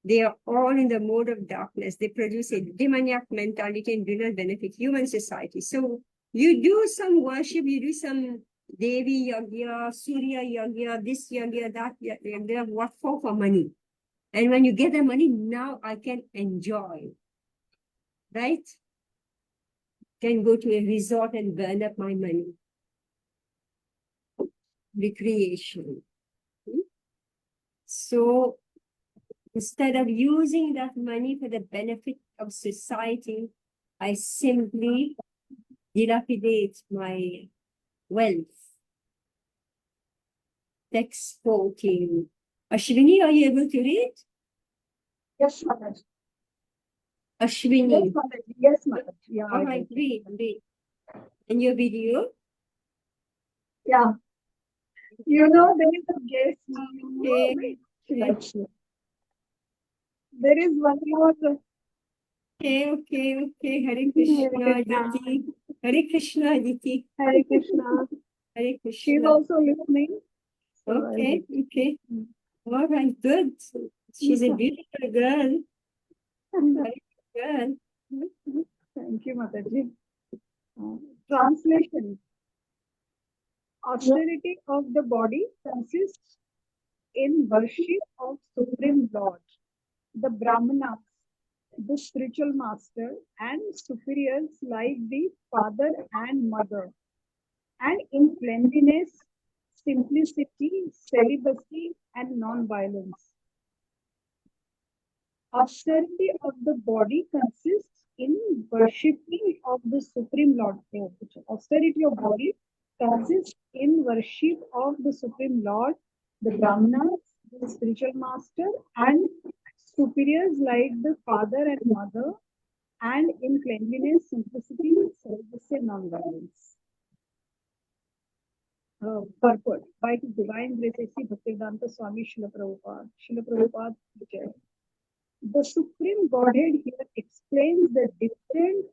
They are all in the mode of darkness. They produce a demoniac mentality and do not benefit human society. So you do some worship, you do some Devi Yagya, Surya Yagya, this Yagya, that Yagya, what for? For money. And when you get the money, now I can enjoy. Right? Can go to a resort and burn up my money. Recreation. So instead of using that money for the benefit of society, I simply dilapidate my wealth. Text quoting. Ashwini, are you able to read? Yes, Mataji. Ashwini. Yes, Mataji. Yes, Mataji. Yeah, All right, read. And your video? yeah. You know, there is a guest. Okay. There is one more. Okay. Hare Krishna, Aditi. Hare Krishna, Aditi. Hare Krishna. Hare She's Krishna. also listening. So Okay. All right, good. She's a beautiful girl. Girl. Thank you, Mataji. Translation. Austerity of the body consists in worship of Supreme Lord, the Brahmanas, the spiritual master, and superiors like the father and mother, and in cleanliness, simplicity, celibacy, and non-violence. Austerity of the body consists in worshipping of the Supreme Lord. Austerity of body consists in worship of the Supreme Lord, the Brahmanas, the spiritual master, and superiors like the father and mother, and in cleanliness, simplicity, celibacy, and non-violence. Purport by His Divine Grace A.C. Bhaktivedanta Swami Srila Prabhupada. Srila Prabhupada Jai. The Supreme Godhead here explains the different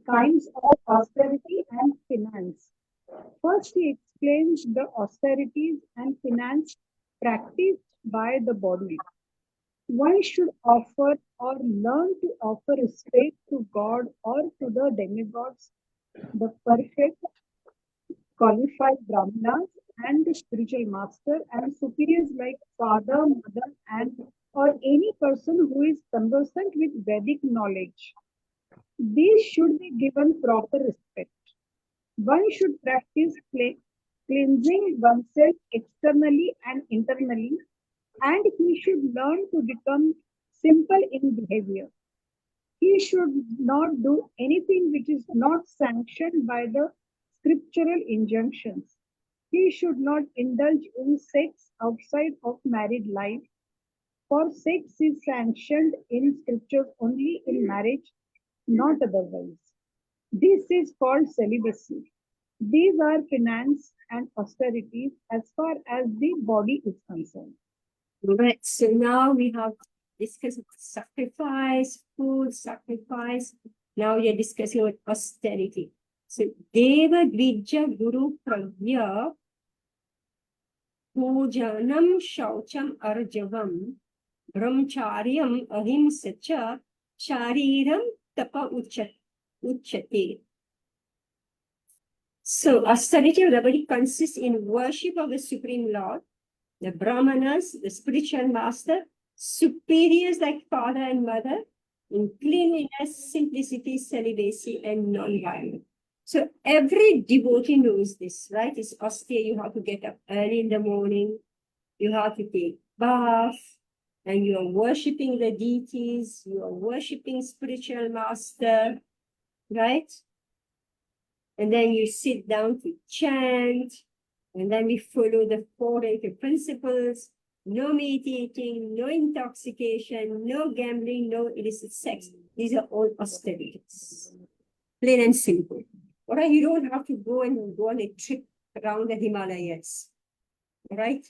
kinds of austerity and finance. First, he explains the austerities and finance practiced by the body. One should offer or learn to offer respect to God or to the demigods, the perfect qualified brahmanas, and the spiritual master and superiors like father, mother, and or any person who is conversant with Vedic knowledge. These should be given proper respect. One should practice cleansing oneself externally and internally, and he should learn to become simple in behavior. He should not do anything which is not sanctioned by the scriptural injunctions. He should not indulge in sex outside of married life, for sex is sanctioned in scriptures only in marriage, not otherwise. This is called celibacy. These are finance and austerities as far as the body is concerned. Right. So now we have discussed sacrifice, food, sacrifice. Now we are discussing about austerity. So Deva Grija Guru Pragya Pujanam Shaucham Arjavam Brahmacharyam Ahimsacha Shariram Tapa Uchate. So austerity of the body consists in worship of the Supreme Lord, the Brahmanas, the spiritual master, superiors like father and mother, in cleanliness, simplicity, celibacy, and non-violence. So every devotee knows this, right? It's austere. You have to get up early in the morning. You have to take bath, and you are worshipping the deities. You are worshipping spiritual master, right? And then you sit down to chant, and then we follow the 4 Acre principles: no meditating, no intoxication, no gambling, no illicit sex. These are all austerities. Plain and simple. All right, you don't have to go on a trip around the Himalayas. All right?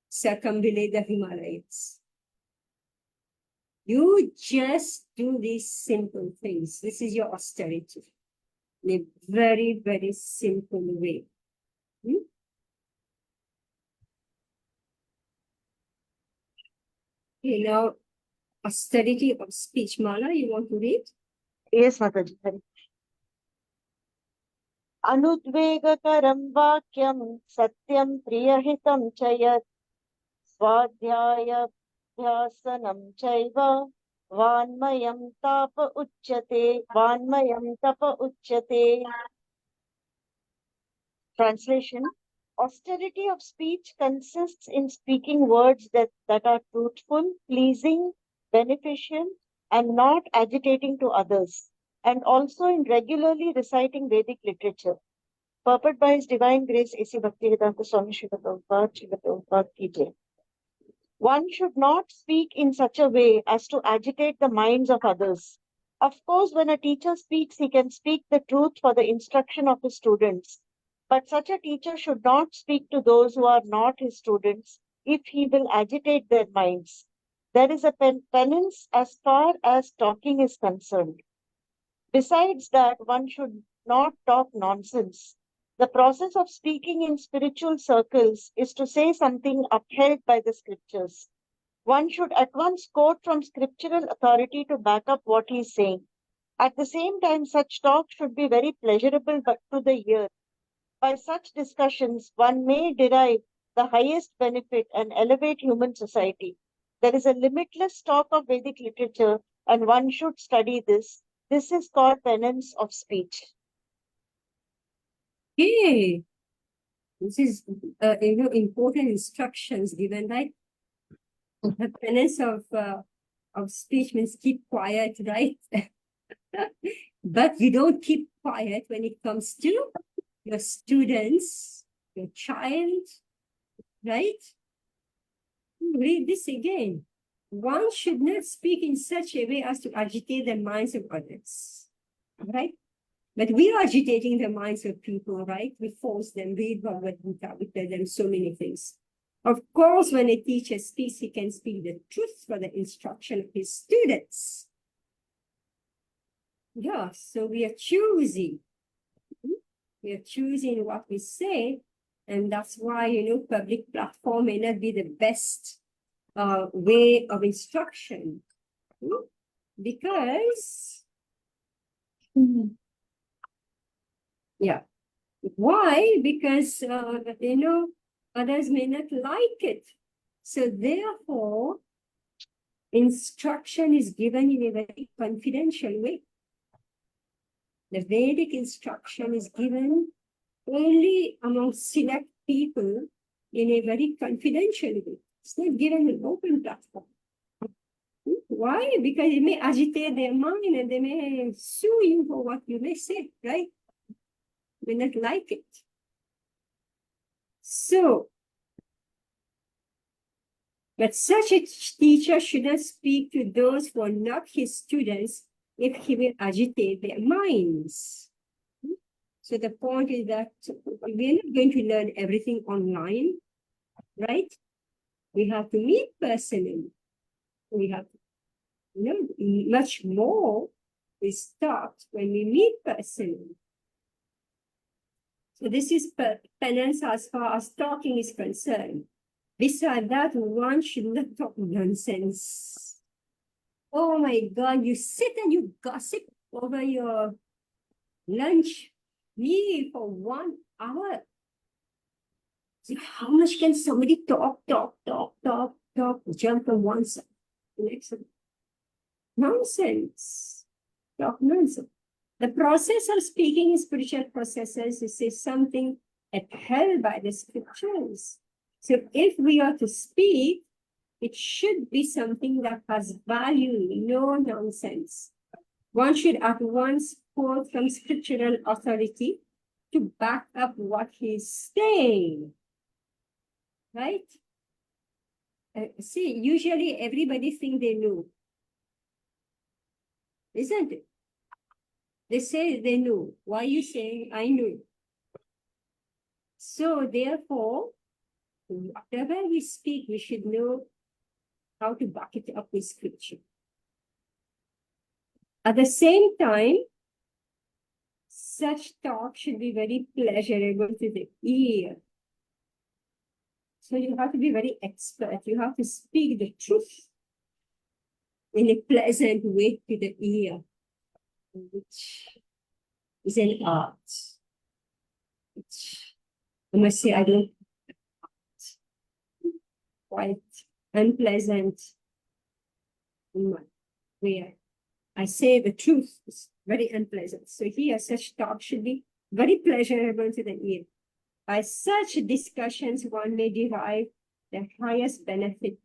Circumambulate the Himalayas. You just do these simple things. This is your austerity in a very, very simple way. You know, austerity of speech. Mala, you want to read? Yes, Mataji. अनुद्वेगकरं वाक्यं सत्यं प्रियहितं च यत् स्वाध्यायाभ्यासनं चैव वाङ्मयं तप उच्यते. Translation: austerity of speech consists in speaking words that are truthful, pleasing, beneficial, and not agitating to others, and also in regularly reciting Vedic literature. Purport by His Divine Grace A.C. Bhaktivedanta Swami Srila Prabhupada Ki Jai. One should not speak in such a way as to agitate the minds of others. Of course, when a teacher speaks, he can speak the truth for the instruction of his students. But such a teacher should not speak to those who are not his students if he will agitate their minds. There is a penance as far as talking is concerned. Besides that, one should not talk nonsense. The process of speaking in spiritual circles is to say something upheld by the scriptures. One should at once quote from scriptural authority to back up what he is saying. At the same time, such talk should be very pleasurable but to the ear. By such discussions, one may derive the highest benefit and elevate human society. There is a limitless stock of Vedic literature, and one should study this. This is called penance of speech. Okay. This is, important instructions given, right? The penance of speech means keep quiet, right? But you don't keep quiet when it comes to your students, your child, right? Read this again. One should not speak in such a way as to agitate the minds of others, right? But we are agitating the minds of people, right? We force them, read Bhagavad Gita, we tell them so many things. Of course, when a teacher speaks, he can speak the truth for the instruction of his students. Yeah, so we are choosing. We are choosing what we say, and that's why, public platform may not be the best way of instruction. Because, yeah. Why? Because, others may not like it. So therefore, instruction is given in a very confidential way. The Vedic instruction is given only among select people in a very confidential way. It's not given an open platform. Why? Because it may agitate their mind and they may sue you for what you may say, right? May not like it. So, but such a teacher should not speak to those who are not his students if he will agitate their minds. So the point is that we're not going to learn everything online, right? We have to meet personally. We have to much more we start when we meet personally. So this is penance as far as talking is concerned. Besides that, one should not talk nonsense. Oh my God, you sit and you gossip over your lunch meal for 1 hour. So how much can somebody talk, jump from one side to the next? Nonsense. Talk nonsense. The process of speaking in spiritual processes is something upheld by the scriptures. So if we are to speak, it should be something that has value, no nonsense. One should at once quote from scriptural authority to back up what he's saying. Right? See, usually everybody thinks they know. Isn't it? They say they know. Why are you saying I know? So therefore, whatever we speak, we should know how to back it up with scripture. At the same time, such talk should be very pleasurable to the ear. So you have to be very expert. You have to speak the truth in a pleasant way to the ear, which is an art. Which I must say I don't quite unpleasant in my way. I say the truth is very unpleasant. So here such talk should be very pleasurable to the ear. By such discussions, one may derive the highest benefit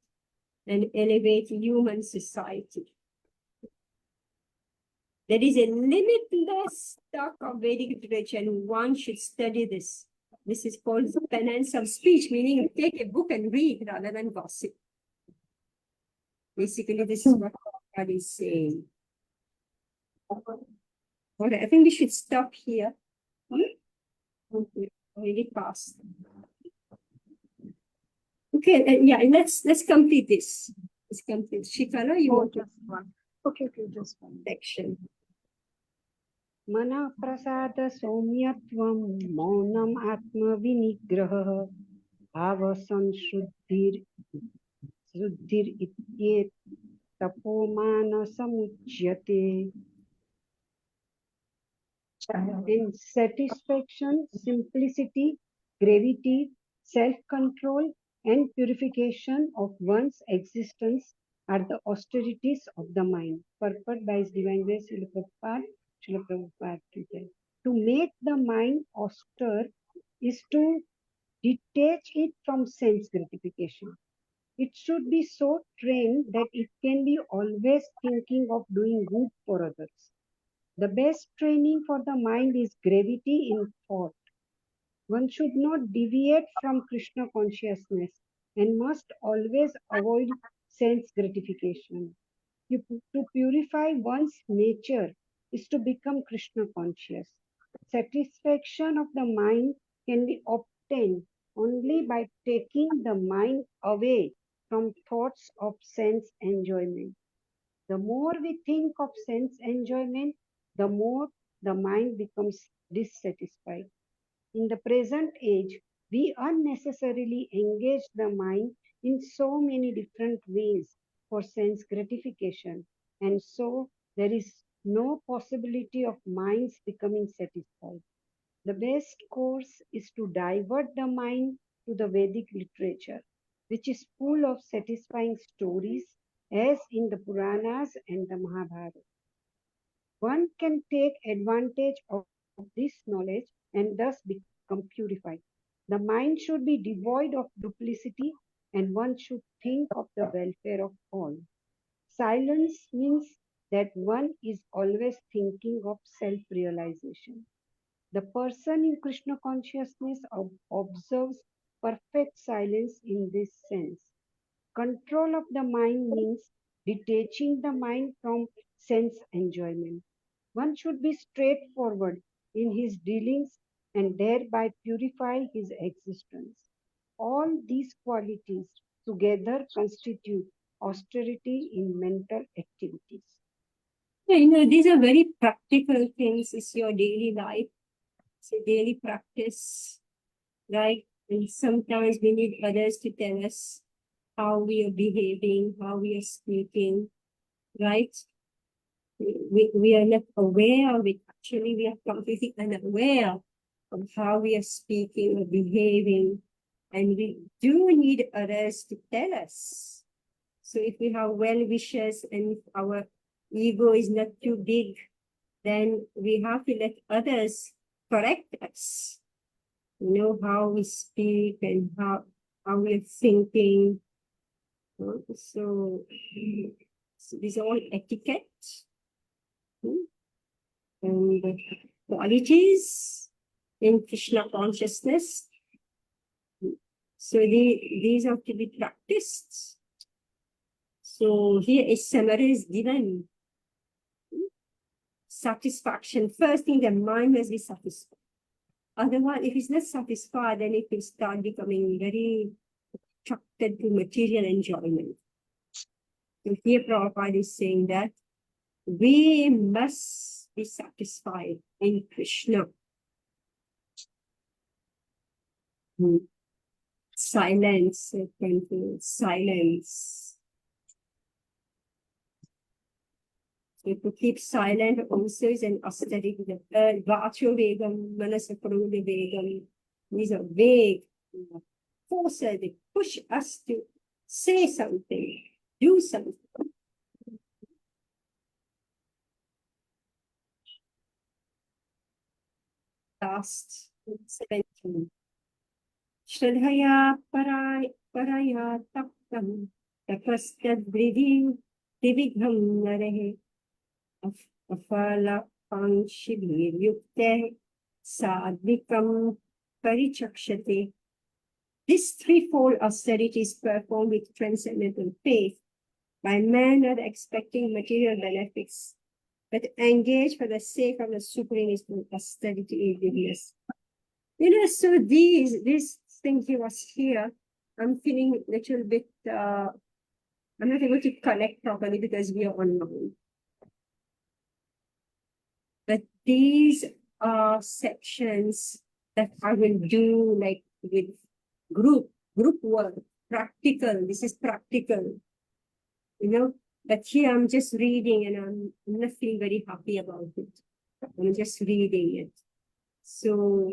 and elevate human society. There is a limitless stock of Vedic literature, and one should study this. This is called penance of speech, meaning take a book and read rather than gossip. Basically, this is what God is saying. Okay, I think we should stop here. Okay, already passed. Okay, yeah, let's complete this. Let's complete. Shikala, you want to just one. Okay, just one. section. मनः प्रसाद सौम्यत्वं मौनम् आत्मविनिग्रहः भावसंशुद्धिर् तपोमानसमुच्यते. In satisfaction, simplicity, gravity, self-control, and purification of one's existence are the austerities of the mind. Purport by His Divine Grace Srila Prabhupada. To make the mind austere is to detach it from sense gratification. It should be so trained that it can be always thinking of doing good for others. The best training for the mind is gravity in thought. One should not deviate from Krishna consciousness and must always avoid sense gratification. To purify one's nature is to become Krishna conscious. Satisfaction of the mind can be obtained only by taking the mind away from thoughts of sense enjoyment. The more we think of sense enjoyment, the more the mind becomes dissatisfied. In the present age, we unnecessarily engage the mind in so many different ways for sense gratification, and so there is no possibility of minds becoming satisfied. The best course is to divert the mind to the Vedic literature, which is full of satisfying stories, as in the Puranas and the Mahabharata. One can take advantage of this knowledge and thus become purified. The mind should be devoid of duplicity, and one should think of the welfare of all. Silence means that one is always thinking of self-realization. The person in Krishna consciousness observes perfect silence in this sense. Control of the mind means detaching the mind from sense enjoyment. One should be straightforward in his dealings and thereby purify his existence. All these qualities together constitute austerity in mental activities. These are very practical things. It's your daily life. It's a daily practice, right? And sometimes we need others to tell us how we are behaving, how we are speaking, right? We are not aware of it. Actually, we are completely unaware of how we are speaking or behaving. And we do need others to tell us. So if we have well wishers and if our ego is not too big, then we have to let others correct us. Know how we speak and how we're thinking. So these are all etiquette. And qualities in Krishna consciousness. So these have to be practiced. So here a summary is given. Satisfaction. First thing, the mind must be satisfied. Otherwise, if it's not satisfied, then it will start becoming very attracted to material enjoyment. So here Prabhupada is saying that we must be satisfied in Krishna. Silence, silence. You have to keep silent also is an austerity. Vacho vegam, manasapruda vegam. These are vague forces. They push us to say something, do something. Last 17. Shradhaya paraya taptam tapastad divigham narehe afala panshibhir yukte sadvikam parichakshate. This threefold austerity is performed with transcendental faith by men not expecting material benefits, but engaged for the sake of the supreme austerity in goodness. So this thing he was here, I'm feeling a little bit, I'm not able to connect properly because we are online. But these are sections that I will do like with group work, practical. This is practical, but here I'm just reading and I'm not feeling very happy about it. I'm just reading it. So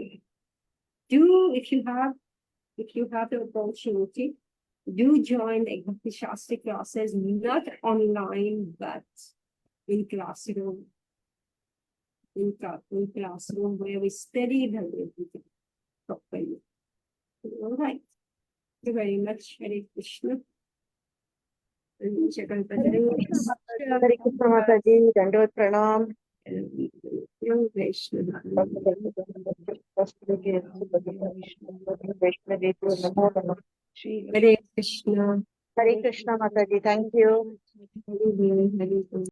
if you have the opportunity, do join the Bhakti Shastra classes, not online, but in classroom. In classroom where we study the properly. All right. Thank you very much. Hare Krishna. Hare Krishna Mataji, Dandavad Pranam. Hare Krishna. Hare Krishna Mataji, thank you. Hare Krishna.